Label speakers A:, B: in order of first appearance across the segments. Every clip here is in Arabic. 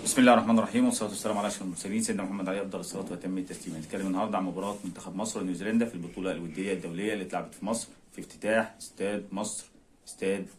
A: بسم الله الرحمن الرحيم والصلاه والسلام على اشرف المرسلين سيدنا محمد عليه افضل الصلاه واتم التسليم. هنتكلم النهارده عن مباراه منتخب مصر ونيوزيلندا في البطوله الوديه الدوليه اللي اتلعبت في مصر في افتتاح استاد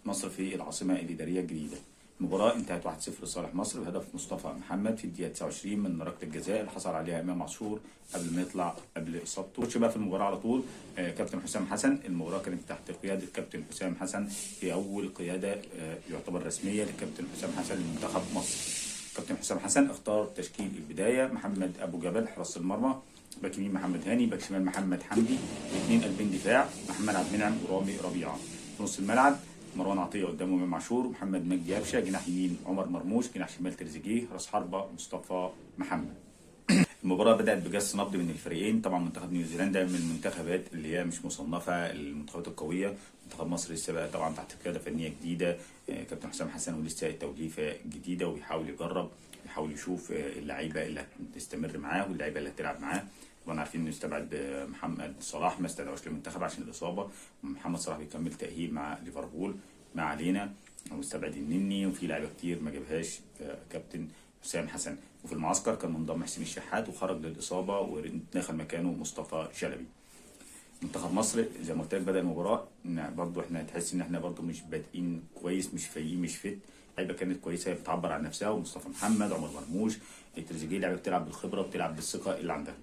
A: مصر في العاصمه الاداريه الجديده. المباراه انتهت 1-0 لصالح مصر بهدف مصطفى محمد في الدقيقه 29 من ركله الجزاء اللي حصل عليها امام عاشور قبل ما يطلع قبل اصابته. خش بقى في المباراه على طول. كابتن حسام حسن. المباراه كانت تحت قياده كابتن حسام حسن في اول قياده يعتبر رسميه لكابتن حسام حسن لمنتخب مصر. كابتن حسام حسن اختار تشكيل البدايه: محمد ابو جبل حراس المرمى، باك يمين محمد هاني، باك شمال محمد حمدي، اثنين قلبين دفاع محمد عبد المنعم ورامي ربيعه. في نص الملعب مروان عطيه قدامه امام عاشور، محمد مجدي قفشه، جناح يمين عمر مرموش، جناح شمال تريزيجيه، راس حربه مصطفى محمد. المباراة بدأت بجس نبض من الفريقين. طبعا منتخب نيوزيلندا من المنتخبات اللي هي مش مصنفة المنتخبات القوية. منتخب مصر لسه بقى طبعا تحت قيادة فنية جديدة، كابتن حسام حسن، ولسه التوليفة جديدة وبيحاول يجرب، بيحاول يشوف اللعيبة اللي هتستمر معاه واللعيبة اللي هتلعب معاه. طبعا عارفين انه استبعد محمد صلاح، ما استدعوش للمنتخب عشان الإصابة. محمد صلاح بيكمل تأهيل مع ليفربول. ما علينا، واستبعد النني وفي لعيبة كتير ما جابهاش كابتن حسام حسن. وفي المعسكر كان منضم حسين الشحات وخرج للاصابه ودخل مكانه مصطفى شلبي. منتخب مصر زي ما قلت لك بدا المباراه برضو احنا تحس ان احنا برضو مش بادئين كويس، مش فايقين، مش فت. لعيبه كانت كويسه بتعبر عن نفسها، ومصطفى محمد، عمر مرموش، تريزيجيه، لعيبه بتلعب بالخبره وبتلعب بالثقه اللي عندها.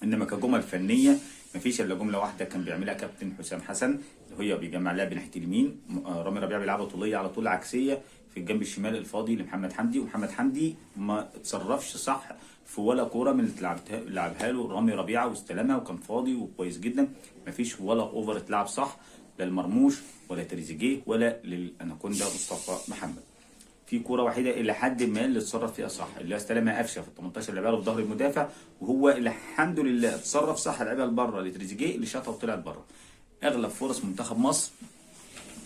A: انما كجمل فنيه مفيش الا جمله واحده كان بيعملها كابتن حسام حسن، اللي هي بيجمع لعب ناحيه اليمين. رامي ربيعه بيلعبها طوليه على طول عكسيه في الجنب الشمال الفاضي لمحمد حمدي، ومحمد حمدي ما اتصرفش صح في ولا كوره من اللي لعبها له رامي ربيعه واستلمها وكان فاضي وكويس جدا. مفيش ولا اوفر اتلعب صح، لا لمرموش ولا تريزيجيه ولا للاناكوندا مصطفى محمد. في كوره وحيده الى حد ما اللي اتصرف فيها صح، اللي استلمها قفشه في ال 18 لعبها له في ظهر المدافع، وهو اللي الحمد لله اتصرف صح، لعبها لبره لتريزيجيه اللي شاطها وطلعت بره. اغلب فرص منتخب مصر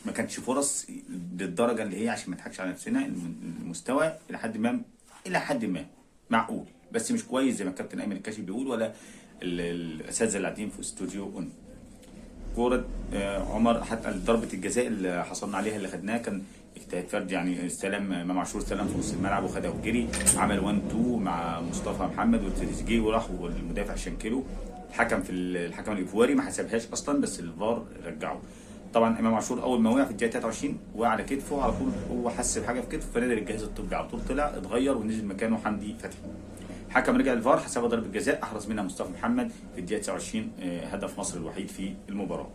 A: ما كانتش فرص للدرجه اللي هي، عشان ما نضحكش على نفسنا، المستوى الى حد ما معقول، بس مش كويس زي ما الكابتن ايمن الكاشف بيقول، ولا الاساتذه اللي قاعدين في استوديو اون. كوره عمر، حتى ضربه الجزاء اللي حصلنا عليها اللي خدناها كان اجتهاد فردي، يعني استلم امام عاشور، استلم في نص الملعب وخدها وجري، عمل 1 2 مع مصطفى محمد وتريزيجيه وراح والمدافع شنكله. الحكم الايفواري ما حسبهاش اصلا، بس الفار رجعه. طبعا امام عاشور اول ما وقع في الدقيقه 23 وقع على كتفه على طول، هو حس بحاجه في كتفه فنادى الجهاز الطبي على طول، طلع اتغير ونزل مكانه حمدي فتحي. الحكم رجع الفار حسبها ضربه جزاء، احرز منها مصطفى محمد في الدقيقه 29 هدف مصر الوحيد في المباراه.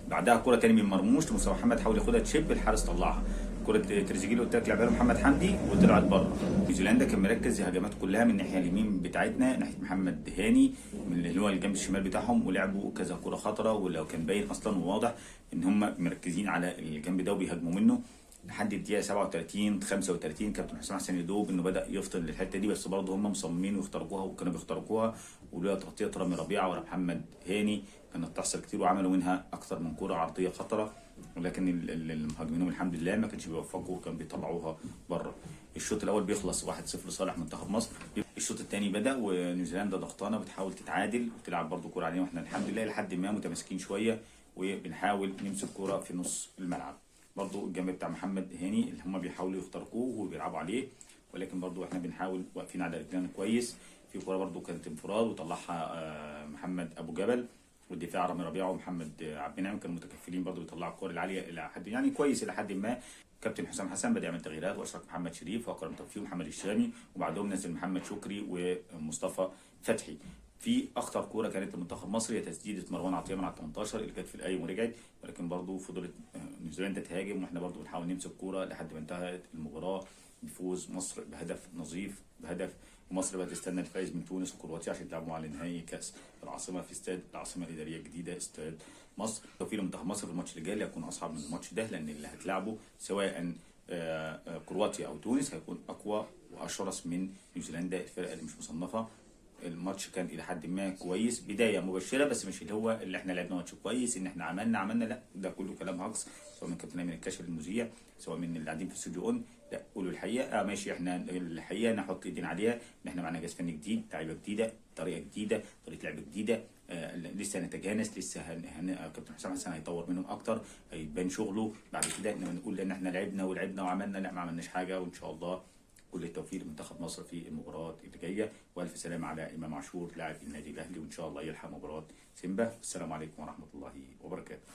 A: بعدها كرة تاني من مرموش لمصطفى محمد، حاول ياخدها تشيب، الحارس طلعها. كرة تريزيجيه اللي قلت لك لعبها له محمد حمدي وطلعت بره. نيوزيلندا كان مركز الهجمات كلها من الناحيه اليمين بتاعتنا ناحيه محمد هاني من اللي هو الجنب الشمال بتاعهم، ولعبوا كذا كرة خطره، ولو كان باين اصلا وواضح ان هم مركزين على الجنب ده وبيهاجموا منه لحد الدقيقه 37 35. كابتن حسام حسن يدوب انه بدا يفطن للحته دي، بس برضه هم مصممين ويخترقوها وكانوا بيخترقوها، ولولا تغطيه رامي ربيعه ولا محمد هاني كانت تحصل كتير، وعملوا منها اكثر من كوره عرضيه خطره، ولكن المهاجمين الحمد لله ما كانش بيوفقوا وكان بيطلعوها بره. الشوط الاول بيخلص 1-0 لصالح منتخب مصر. الشوط الثاني بدا ونيوزيلندا ضغطانه بتحاول تتعادل وتلعب برضه كوره علينا، واحنا الحمد لله لحد ما متماسكين شويه وبنحاول نمسك كوره في نص الملعب. برضو الجنب بتاع محمد هاني اللي هم بيحاولوا يخترقوه وبيلعبوا عليه، ولكن برضو احنا بنحاول واقفين على رجلنا كويس. في كوره برضو كانت انفراد وطلعها محمد ابو جبل، والدفاع رامي ربيعه ومحمد عبد المنعم كانوا متكفلين برضو بيطلعوا الكور العاليه الى حد يعني كويس الى حد ما. كابتن حسام حسن بدا يعمل تغييرات واشرك محمد شريف واكرم توفيق ومحمد الشامي، وبعدهم نزل محمد شكري ومصطفى فتحي. في اخطر كوره كانت لمنتخب مصر هي تسديده مروان عطيه من على 18 اللي كانت في القايم ورجعت، ولكن برضو فضلت نيوزيلندا تهاجم واحنا برضو بنحاول نمسك كوره لحد ما انتهت المباراه بفوز مصر بهدف نظيف، ومصر بقى تستنى الفائز من تونس وكرواتيا عشان يلعبوا على نهائي كاس العاصمه في استاد العاصمه الاداريه الجديده استاد مصر. توفيق لمنتخب مصر في الماتش اللي جاي هيكون اصعب من الماتش ده، لان اللي هتلعبه سواء كرواتيا او تونس هيكون اقوى واشرس من نيوزيلندا، الفرقه اللي مش مصنفه. الماتش كان الى حد ما كويس، بدايه مبشره، بس مش اللي هو اللي احنا لعبنا ماتش كويس ان احنا عملنا لا، ده كله كلام هجص، سواء من كابتن ايمن الكاشف المذيع، سواء من اللي قاعدين في الاستوديو اون. لا، قولوا الحقيقه. ماشي، احنا الحقيقه نحط ايدينا عليها ان احنا معانا جهاز فني جديد، لعيبه جديده، طريقه جديده، طريقه لعب جديده، لسه هنتجانس، لسه كابتن حسام حسن هيطور منهم اكتر، هيبان شغله بعد كده. انما نقول ان احنا لعبنا وعملنا، لا، ما عملناش حاجه، وان شاء الله كل التوفيق لمنتخب مصر في المباراه اللي جايه، والف سلام على امام عاشور لاعب النادي الاهلي، وان شاء الله يلحق مباراه سيمبا. السلام عليكم ورحمه الله وبركاته.